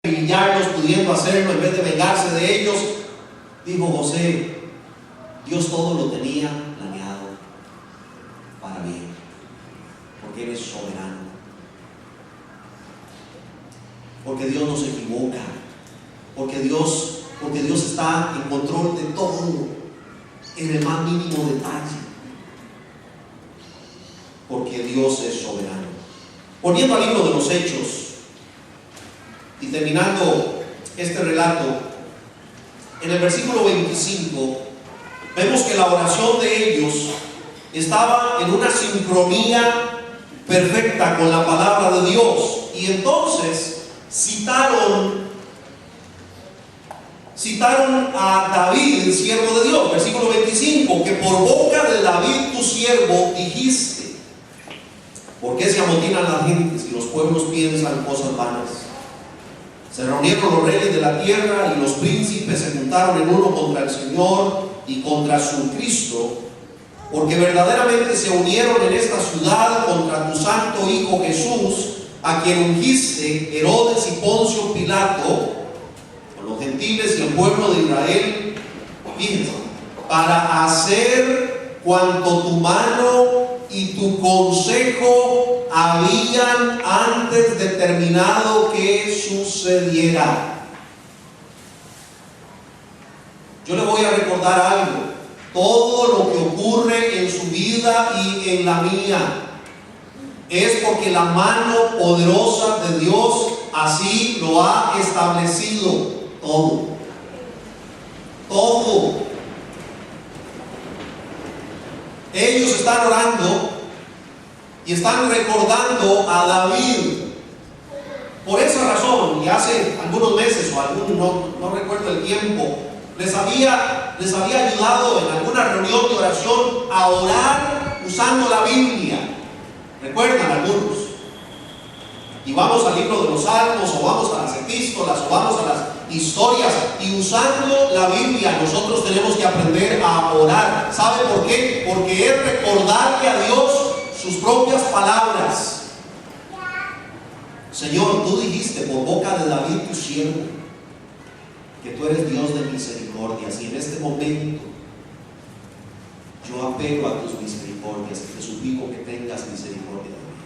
acribillarlos, pudiendo hacerlo en vez de vengarse de ellos, dijo José, Dios todo lo tenía planeado para bien, porque Él es soberano, porque Dios no se equivoca, porque Dios está en control de todo, en el más mínimo detalle, porque Dios es soberano. Volviendo al libro de los Hechos y terminando este relato, en el versículo 25 vemos que la oración de ellos estaba en una sincronía perfecta con la palabra de Dios, y entonces citaron a David, el siervo de Dios. Versículo 25, que por boca de David tu siervo dijiste, ¿por qué se amotinan las gentes y los pueblos piensan cosas vanas? Se reunieron los reyes de la tierra y los príncipes se juntaron en uno contra el Señor y contra su Cristo, porque verdaderamente se unieron en esta ciudad contra tu santo Hijo Jesús, a quien ungiste Herodes y Poncio Pilato, con los gentiles y el pueblo de Israel, fíjense, para hacer cuanto tu mano y tu consejo habían antes determinado que sucediera. Yo le voy a recordar algo: todo lo que ocurre en su vida y en la mía es porque la mano poderosa de Dios así lo ha establecido. Todo. Ellos están orando y están recordando a David. Por esa razón, y hace algunos meses o no recuerdo el tiempo, les había ayudado en alguna reunión de oración a orar usando la Biblia. ¿Recuerdan algunos? Y vamos al libro de los Salmos, o vamos a las epístolas, o vamos a las historias, y usando la Biblia nosotros tenemos que aprender a orar. ¿Sabe por qué? Porque es recordarle a Dios sus propias palabras. Señor, tú dijiste por boca de David tu siervo que tú eres Dios de misericordias, y en este momento yo apelo a tus misericordias y te suplico que tengas misericordia de mí.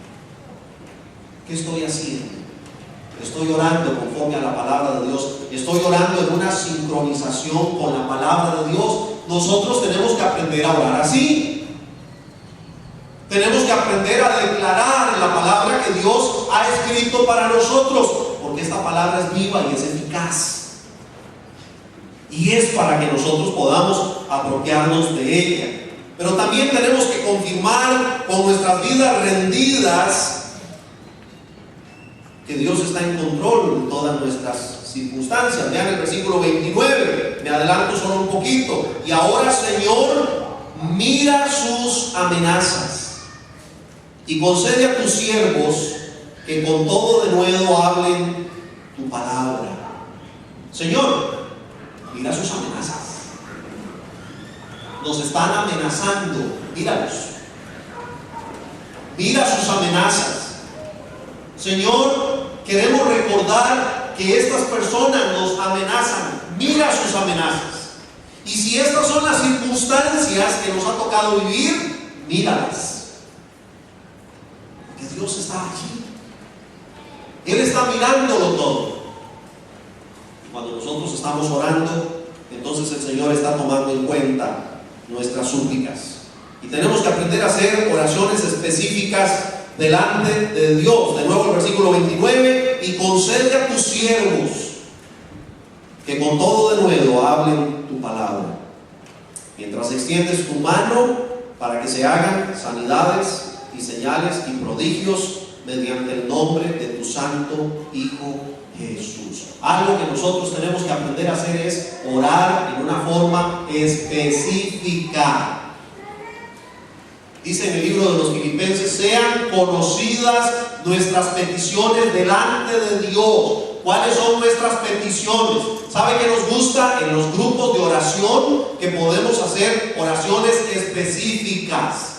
¿Qué estoy haciendo? Estoy orando conforme a la palabra de Dios. Estoy orando en una sincronización con la palabra de Dios. Nosotros tenemos que aprender a orar así. Tenemos que aprender a declarar la palabra que Dios ha escrito para nosotros, porque esta palabra es viva y es eficaz, y es para que nosotros podamos apropiarnos de ella. Pero también tenemos que confirmar con nuestras vidas rendidas que Dios está en control de todas nuestras circunstancias. Vean el versículo 29, me adelanto solo un poquito. Y ahora, Señor, mira sus amenazas y concede a tus siervos que con todo de nuevo hablen tu palabra. Señor, mira sus amenazas. Nos están amenazando, míralos. Mira sus amenazas. Señor, queremos recordar que estas personas nos amenazan. Mira sus amenazas. Y si estas son las circunstancias que nos ha tocado vivir, míralas. Porque Dios está aquí. Él está mirándolo todo. Y cuando nosotros estamos orando, entonces el Señor está tomando en cuenta nuestras súplicas. Y tenemos que aprender a hacer oraciones específicas delante de Dios. De nuevo el versículo 29, y concede a tus siervos que con todo de nuevo hablen tu palabra, mientras extiendes tu mano para que se hagan sanidades y señales y prodigios mediante el nombre de tu santo Hijo Jesús. Algo que nosotros tenemos que aprender a hacer es orar en una forma específica. Dice en el libro de los Filipenses: sean conocidas nuestras peticiones delante de Dios. ¿Cuáles son nuestras peticiones? ¿Sabe qué nos gusta? En los grupos de oración que podemos hacer oraciones específicas.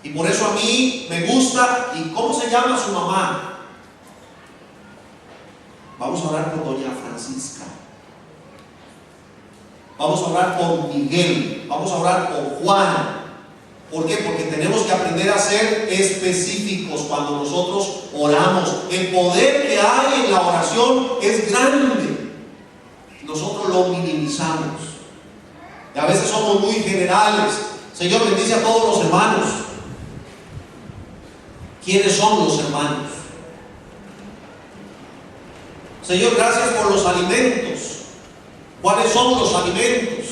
Y por eso a mí me gusta. ¿Y cómo se llama su mamá? Vamos a orar por doña Francisca. Vamos a orar por Miguel. Vamos a orar por Juan. ¿Por qué? Porque tenemos que aprender a ser específicos cuando nosotros oramos. El poder que hay en la oración es grande. Nosotros lo minimizamos. Y a veces somos muy generales. Señor, bendice a todos los hermanos. ¿Quiénes son los hermanos? Señor, gracias por los alimentos. ¿Cuáles son los alimentos?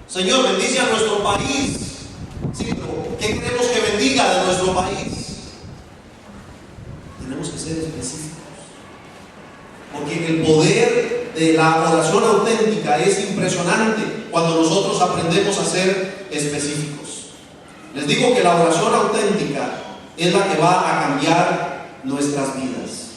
Señor, bendice a nuestro país. Sí, pero ¿qué queremos que bendiga de nuestro país? Tenemos que ser específicos. Porque el poder de la oración auténtica es impresionante cuando nosotros aprendemos a ser específicos. Les digo que la oración auténtica es la que va a cambiar nuestras vidas.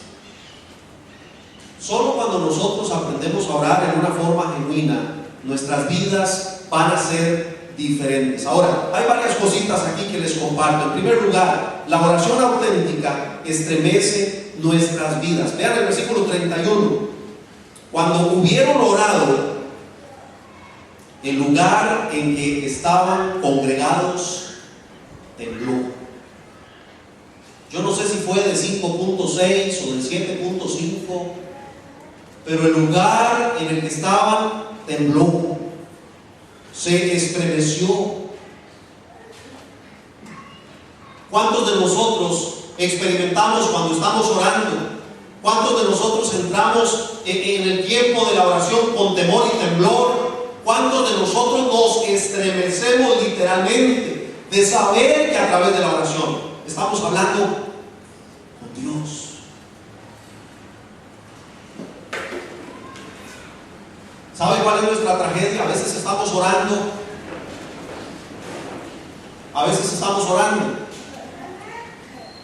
Solo cuando nosotros aprendemos a orar en una forma genuina, nuestras vidas van a ser diferentes. Ahora, hay varias cositas aquí que les comparto. En primer lugar, la oración auténtica estremece nuestras vidas. Vean el versículo 31. Cuando hubieron orado, el lugar en que estaban congregados tembló. Yo no sé si fue de 5.6 o de 7.5, pero el lugar en el que estaban tembló, se estremeció. ¿Cuántos de nosotros experimentamos cuando estamos orando? ¿Cuántos de nosotros entramos en el tiempo de la oración con temor y temblor? ¿Cuántos de nosotros nos estremecemos literalmente de saber que a través de la oración estamos hablando con Dios? ¿Sabe cuál es nuestra tragedia? A veces estamos orando.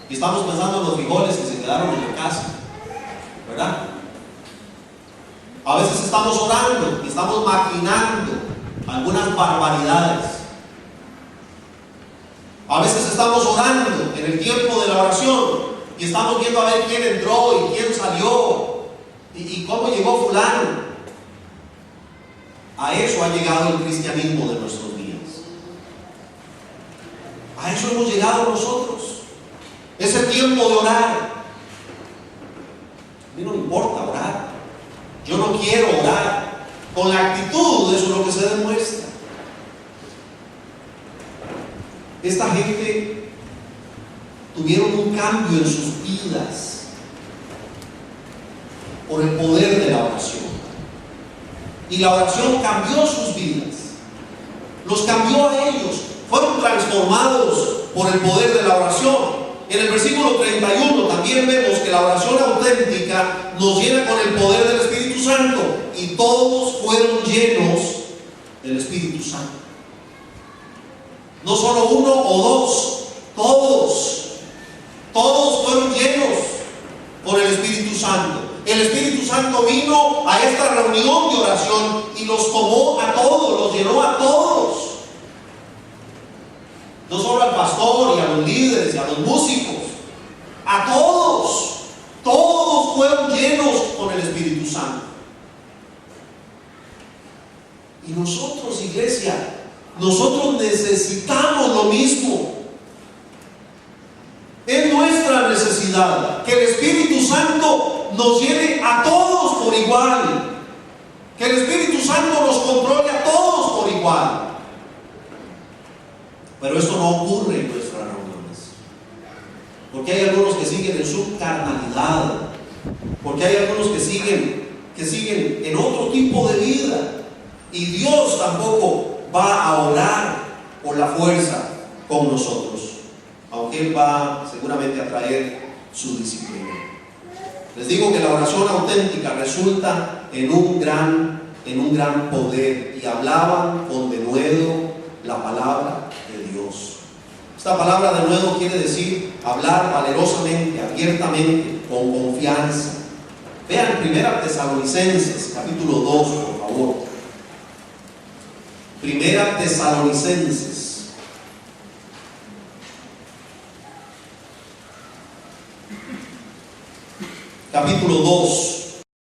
Y estamos pensando en los frijoles que se quedaron en la casa, ¿verdad? A veces estamos orando y estamos maquinando algunas barbaridades. A veces estamos orando en el tiempo de la oración y estamos viendo a ver quién entró y quién salió y cómo llegó fulano. A eso ha llegado el cristianismo de nuestros días. A eso hemos llegado nosotros. Es el tiempo de orar. A mí no me importa orar. Yo no quiero orar. Con la actitud, eso es lo que se demuestra. Esta gente tuvieron un cambio en sus vidas por el poder de la oración. Y la oración cambió sus vidas, los cambió a ellos, fueron transformados por el poder de la oración. En el versículo 31 también vemos que la oración auténtica nos llena con el poder del Espíritu Santo, y todos fueron llenos del Espíritu Santo. No solo uno o dos, todos fueron llenos por el Espíritu Santo. El Espíritu Santo vino a esta reunión de oración y los tomó a todos, los llenó a todos. No solo al pastor y a los líderes y a los músicos, a todos. Todos fueron llenos con el Espíritu Santo. Y nosotros, iglesia, nosotros necesitamos lo mismo. Es nuestra necesidad que el Espíritu Santo nos llene a todos por igual, que el Espíritu Santo nos controle a todos por igual. Pero esto no ocurre en nuestras reuniones, porque hay algunos que siguen en su carnalidad, porque hay algunos que siguen en otro tipo de vida, y Dios tampoco va a orar por la fuerza con nosotros, aunque Él va seguramente a traer su disciplina. Les digo que la oración auténtica resulta en un gran poder, y hablaban con denuedo la palabra de Dios. Esta palabra denuedo quiere decir hablar valerosamente, abiertamente, con confianza. Vean 1 Tesalonicenses capítulo 2, por favor. 1 Tesalonicenses capítulo capítulo 2.